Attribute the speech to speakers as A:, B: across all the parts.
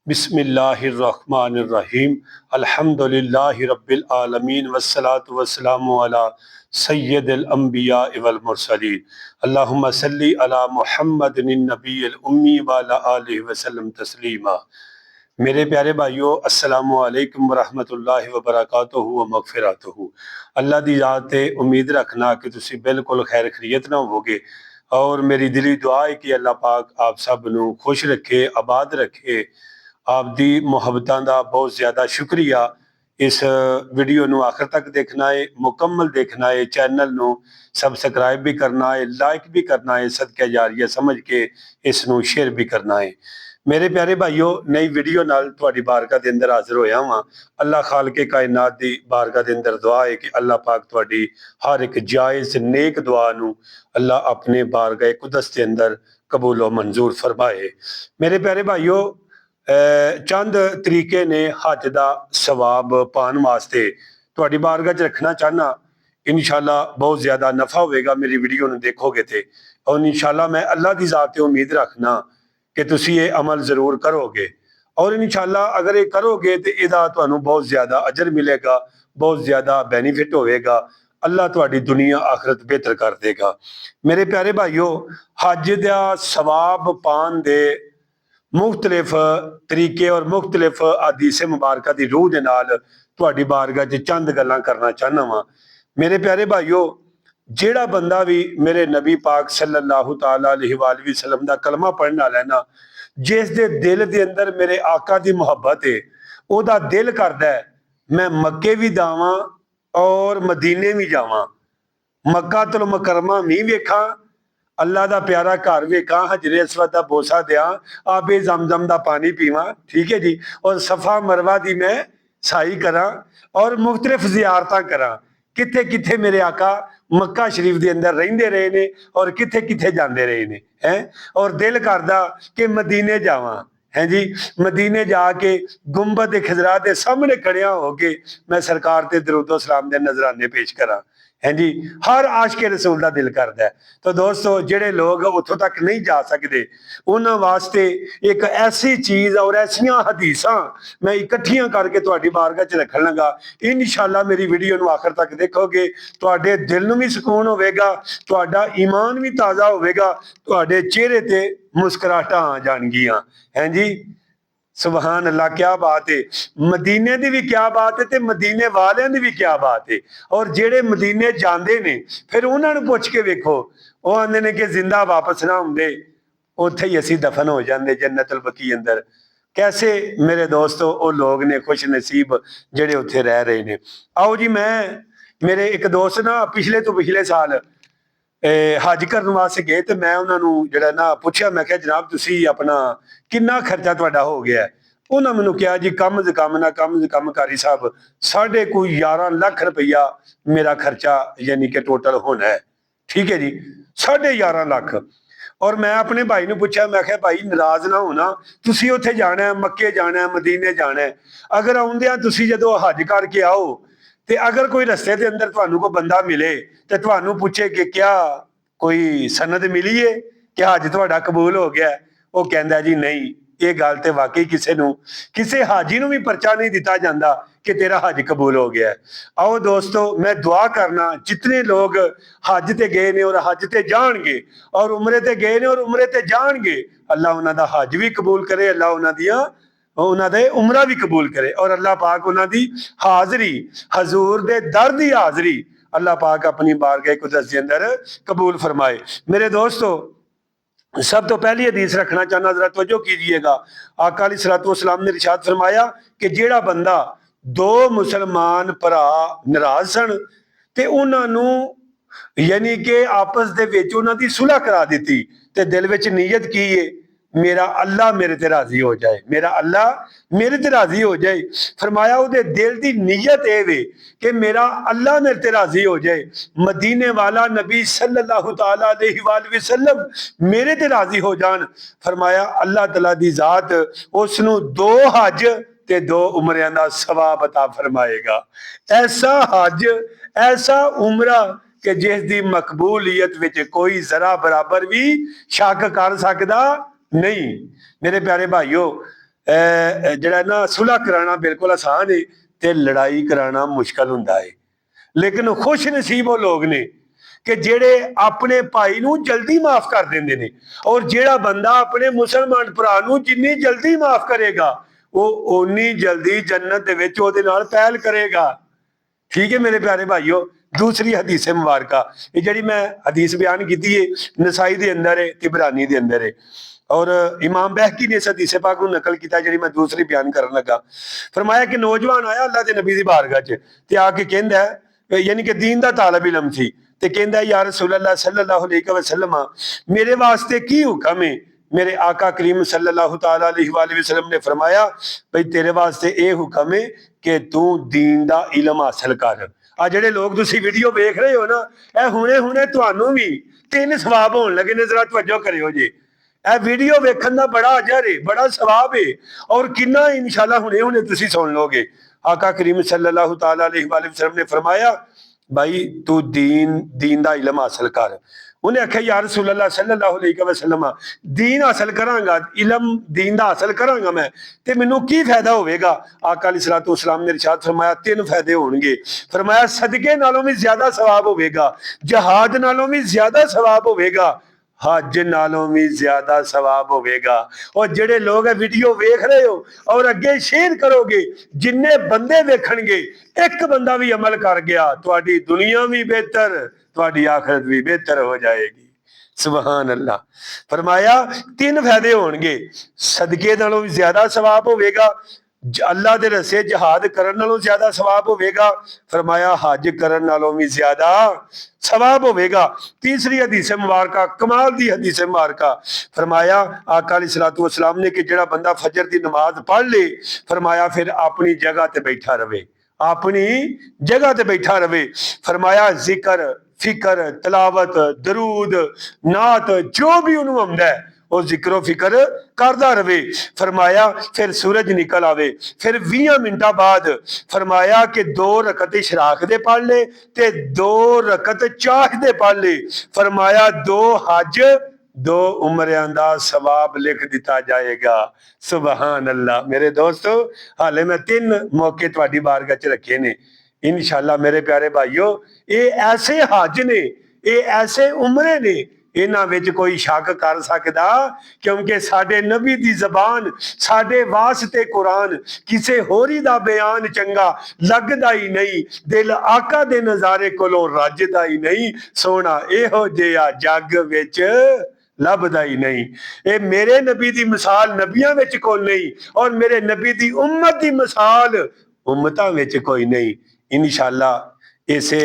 A: बिस्मिल्लाहिर्रहमानिर्रहीम अल्हम्दुलिल्लाहि रब्बिल आलमीन वस्सलातु वस्सलामु अला सय्यदिल अंबिया वल मुरसलीन अल्लाहुम्मा सल्ली अला मुहम्मदिन नबील उम्मी व अला आलिहि वसल्लम तस्लीमा। मेरे प्यारे भाइयों, अस्सलामु अलैकुम वरहमतुल्लाहि व बरकातुहू व मगफिरतुहू। अल्लाह दी ज़ात ते उम्मीद रखना कि तुसी बिल्कुल खैर खैरियत ना होवोगे और मेरी दिली दुआ है कि अल्लाह पाक आप सब नू खुश रखे, आबाद रखे। आपदी मुहब्बतां दा बहुत ज़्यादा शुक्रिया। इस वीडियो नू आखिर तक देखना है, मुकम्मल देखना है, चैनल नू सबसक्राइब भी करना है, लाइक भी करना है, सदका जारिया समझ के इस नू शेयर भी करना है। मेरे प्यारे भाइयों, नई वीडियो नाल तुहाडी बारगाह दे अंदर हाजिर होया वां। अल्लाह खालके कायनात दी बारगाह दे अंदर दुआ है कि अल्लाह पाक तुहाडी हर एक जायज़ नेक दुआ नू अल्लाह अपने बारगाह कुदस दे अंदर कबूल व मंजूर फरमाए। मेरे प्यारे भाइयों, चंद तरीके ने हज का सवाब पाने वास्ते तुहाडी बारगाह च रखना चाहना। इंशाअल्लाह बहुत ज्यादा नफा होगा मेरी वीडियो नू देखोगे थे, और इंशाअल्लाह मैं अल्लाह की जात ते उम्मीद रखना कि तुसी ये अमल जरूर करोगे, और इंशाअल्लाह अगर ये करोगे तो इहदा तुहानू बहुत ज्यादा अजर मिलेगा, बहुत ज्यादा बेनीफिट होएगा। अल्लाह तुहाडी दुनिया आखिरत बेहतर कर देगा। मेरे प्यारे भाइयों, हज का सवाब पान दे मुख्तलिफ तरीके और मुख्तलिफ हदीस मुबारक की रूह के नाल तुहाडी बारगाह च चंद गल्लां करना चाहना वा। मेरे प्यारे भाइयों, जेड़ा बंदा भी मेरे नबी पाक सल्लल्लाहु तआला अलैहि वसल्लम दा कलमा पढ़ने वाला है ना, जिस दे दिल दे अंदर मेरे आका दी मुहब्बत है, ओदा दिल करदा है मैं मक्के भी जावां और मदीने भी जावां, मक्का तुल मुकरमा भी वेखा, अल्लाह का प्यारा घर वेखा, हजरे अस्वद का बोसा दिया, आबे जमजम का पानी पीवा, ठीक है जी, और सफा मरवा की मैं साई करा और मुख्तलिफ जियारतां करा। किथे किथे मेरे आका मक्का शरीफ के अंदर रहिंदे रहे ने और किथे किथे जाते रहे ने हैं, और दिल करदा कि मदीने जावां है जी, मदीने जाके गुंबद खजरा के सामने खड़िया होके मैं सरकार ते दरूदो सलाम दे नजराने पेश करा है जी। हर आशिक रसूल का दिल करता है। तो दोस्तों, जेडे लोग उतों तक नहीं जा सकते उन्होंने वास्ते एक ऐसी चीज और ऐसिया हदीसा मैं इकट्ठियां करके तुहाडी बारगाह च रखन लगा। इंशाअल्लाह मेरी वीडियो नू आखिर तक देखोगे, तुहाडे दिल नू भी सुकून होवेगा, तुहाडा ईमान भी ताज़ा होवेगा, तुहाडे चेहरे ते मुस्कुराहटां आ जाणगियां हैं जी। सुबहान अल्लाह, क्या बात है। मदीने की भी क्या बात है, मदीने वालियां की भी क्या बात है। और जेड़े मदीने जाते ने फिर उन्होंने पुछ के वेखो, वो आंदे ने कि जिंदा वापस ना आउंदे, उत्थे ही असीं दफन हो जाते जन्नतुल बकी अंदर। कैसे मेरे दोस्तों वो लोग ने खुश नसीब जेड़े उत्थे रह रहे ने। आओ जी, मैं मेरे एक दोस्त ना पिछले तो पिछले साल हज करने वास्ते गए, तो मैं उन्होंने जरा ना पूछा, मैं क्या जनाब तुसी अपना किन्ना खर्चा तुहाडा हो गया। उन्होंने मैनू कहा जी कम से कम ना कम से कम कारी साहब 11.5 लाख रुपया मेरा खर्चा यानी कि टोटल होना है, ठीक है जी, 11.5 लाख। और मैं अपने भाई ने पूछा, मैं क्या भाई नाराज ना होना, तुसी उत्थे जाना है, मक्के जाना है, मदीने जाना है, अगर आउंदियां तुसी जदों हज करके आओ ते अगर कोई रस्ते के अंदर तुहानू कोई बंदा मिले तो तुहानू पूछे कि क्या कोई सनद मिली है कि हज तुहाडा कबूल हो गया, वो कहंदा जी नहीं, ये गल ते वाकई किसी हाजी नू भी परचा नहीं दिता जाता कि तेरा हज कबूल हो गया है। आओ दोस्तों, मैं दुआ करना जितने लोग हज ते गए ने और हज ते जाणगे और उमरे ते गए ने और उमरे ते जाणगे, अल्लाह उन्हां दा हज भी कबूल करे, अल्लाह उन्हां दियां उन्होंने उमरा भी कबूल करे, और अल्लाह पाक उन्होंने हाजरी हजूर दे दर दी हाजरी अल्लाह पाक अपनी बारगाह कुदरत के अंदर कबूल फरमाए। मेरे दोस्तों, सब तो पहली हदीस रखना चाहना, जरा तवज्जो कीजिएगा। आका अलैहिस्सलातु वस्सलाम ने इरशाद फरमाया कि जेड़ा बंदा दो मुसलमान भरा नाराज सन ते उन्होंने यानी कि आपस दे विच उन्हां दी सुलह करा दी ते दिल विच नीयत की है मेरा अल्लाह मेरे ते राजी हो जाए, मेरा अल्लाह मेरे ते राजी हो जाए। फरमाया उहदे दिल दी नीयत ए वे कि मेरा अल्लाह मेरे ते राजी हो जाए, मदीने वाला नबी सल्लल्लाहु तआला अलैहि वसल्लम मेरे ते राजी हो जान। फरमाया अल्लाह तआला दी जात उसनू 2 हज ते 2 उमरियां दा सवाब अता फरमाएगा। ऐसा हज, ऐसा उमरा कि जिस दी मकबूलियत विच कोई जरा बराबर भी शक कर सकदा नहीं। मेरे प्यारे भाइयों, ਜਿਹੜਾ ਨਾ ਸੁਲ੍ਹਾ ਕਰਾਣਾ ਬਿਲਕੁਲ ਆਸਾਨ ਹੈ ਤੇ ਲੜਾਈ ਕਰਾਣਾ ਮੁਸ਼ਕਲ ਹੁੰਦਾ ਹੈ। ਲੇਕਿਨ ਖੁਸ਼ ਨਸੀਬ ਉਹ ਲੋਕ ਨੇ ਕਿ ਜਿਹੜੇ ਆਪਣੇ ਭਾਈ ਨੂੰ ਜਲਦੀ ਮਾਫ ਕਰ ਦਿੰਦੇ ਨੇ, ਔਰ ਜਿਹੜਾ ਬੰਦਾ ਆਪਣੇ ਮੁਸਲਮਾਨ ਭਰਾ ਨੂੰ ਜਿੰਨੀ ਜਲਦੀ ਮਾਫ ਕਰੇਗਾ ਉਹ ਓਨੀ ਜਲਦੀ ਜन्नत ਦੇ ਵਿੱਚ ਉਹਦੇ ਨਾਲ ਪਹਿਲ ਕਰੇਗਾ। ठीक है मेरे प्यारे भाइयों, दूसरी हदीस मुबारका ये जी मैं हदीस बयान की है नसाई के अंदर है, तिबरानी के अंदर है, और इमाम बैहकी ने इस हदीस पाक को नकल किया जी मैं दूसरी बयान करने लगा। फरमाया कि नौजवान आया अल्लाह के नबी की बारगाह च ते आके कहंदा है, यानी कि दीन का तालब इलम सी, ते कहंदा है या रसूल अल्लाह सल्लल्लाहु अलैहि वसल्लम मेरे वास्ते की हुक्म है। मेरे आका करीम सल्लल्लाहु तआला अलैहि वसल्लम ने फरमाया भाई तेरे वास्ते ये हुक्म है कि तू दीन दा इलम हासिल कर। आ जेडे लोग तुसी वीडियो देख रहे हो ना, ए हुणे हुणे तुहानू भी 3 सवाब होने लगे ने, जरा तवज्जो करियो जी। ए वीडियो वेखण दा बड़ा अजर है, बड़ा सवाब है, और किन्ना इंशाल्लाह हुणे हुणे तुसी सुन लोगे। आका करीम सल्लल्लाहु तआला अलैहि वसल्लम ने फरमाया भाई तू दीन दा इलम हासिल कर। उन्हें आख्या या रसूल अल्लाह सल्लल्लाहु अलैहि वसल्लम दीन हासिल करांगा, इलम दीन दा हासिल करांगा मैं, ते मैनू की फायदा होवेगा। आका अलैहिस्सलातु वस्सलाम ने इरशाद फरमाया 3 फायदे होणगे। फरमाया सदके नालों भी ज्यादा सवाब होवेगा, जहाद नालों भी ज्यादा सवाब होवेगा, हज नालों भी ज्यादा सवाब होवेगा। और जेडे लोग वीडियो वेख रहे हो और अगे शेयर करोगे, जिन्ने बंदे वेखणगे एक बंदा भी अमल कर गया, तुहाडी दुनिया भी बेहतर, तुहाडी आखिरत भी बेहतर हो जाएगी। सुभान अल्लाह। फरमाया 3 फायदे होणगे, सदके नालों भी ज्यादा सवाब होवेगा, अल्लाह दे रस्ते जहाद करन नालों ज्यादा सवाब होवेगा, फरमाया हज करन नालों भी ज्यादा सवाब होवेगा। तीसरी हदीस मुबारका कमाल दी हदीस मुबारका, फरमाया आका अलैहिस्सलातु वस्सलाम ने कि जेड़ा बंदा फजर दी नमाज पढ़ ले, फरमाया फिर अपनी जगह ते बैठा रहे, अपनी जगह ते बैठा रहे। फरमाया जिक्र फिक्र तलावत दरूद नात जो भी उन्होंने आंदा है वो जिक्रो फिक्र करदा रहे। फरमाया फिर सूरज निकल आवे, फिर 20 मिनटा बाद फरमाया कि 2 रकत इशराक दे पढ़ ले ते 2 रकत चाह दे पढ़ ले। फरमाया 2 हज 2 उमरियां दा सवाब लिख दिता जाएगा। सुभान अल्लाह। मेरे दोस्तों हाले मैं 3 मौके तुहाडी बारगाह च रखे ने, इंशाअल्लाह मेरे प्यारे भाइयों ये ऐसे हज ने, ये ऐसे उमरे ने, इन्हां विच कोई शक कर सकदा, क्योंकि साडे नबी दी जबान साडे वास्ते कुरान किसे होरी दा बयान चंगा लगदा ही नहीं, दिल आका दे नजारे कोलों रजदा ही नहीं, सोना इहो जिहा जग विच लभदा ही नहीं। ये मेरे नबी दी मिसाल नबियां विच कोई नहीं, और मेरे नबी दी उम्मत दी मिसाल उम्मतां विच कोई नहीं। इंशाअल्लाह इसे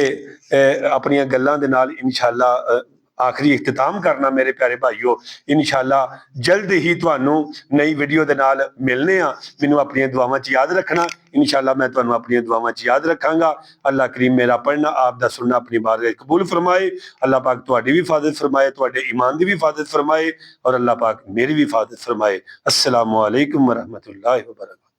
A: अपनी गल्लां दे नाल इंशाअल्लाह आखिरी इख्तिताम करना मेरे प्यारे भाइयों। इंशाअल्लाह जल्द ही तुहानू नई वीडियो दे नाल मिलने आ। मैनू अपनी दुआवां च याद रखना, इंशाअल्लाह मैं तुहानू अपनी दुआवां च याद रखांगा। अल्लाह करीम मेरा पढ़ना आप दा सुनना अपनी बारगाह कबूल फरमाए। अल्लाह पाक तुहाडी भी हिफाजत फरमाए, तुहाडे ईमान दी भी हिफाजत फरमाए, और अल्लाह पाक मेरी भी हिफाजत फरमाए। अस्सलामु अलैकुम व रहमतुल्लाहि व बरकातहू।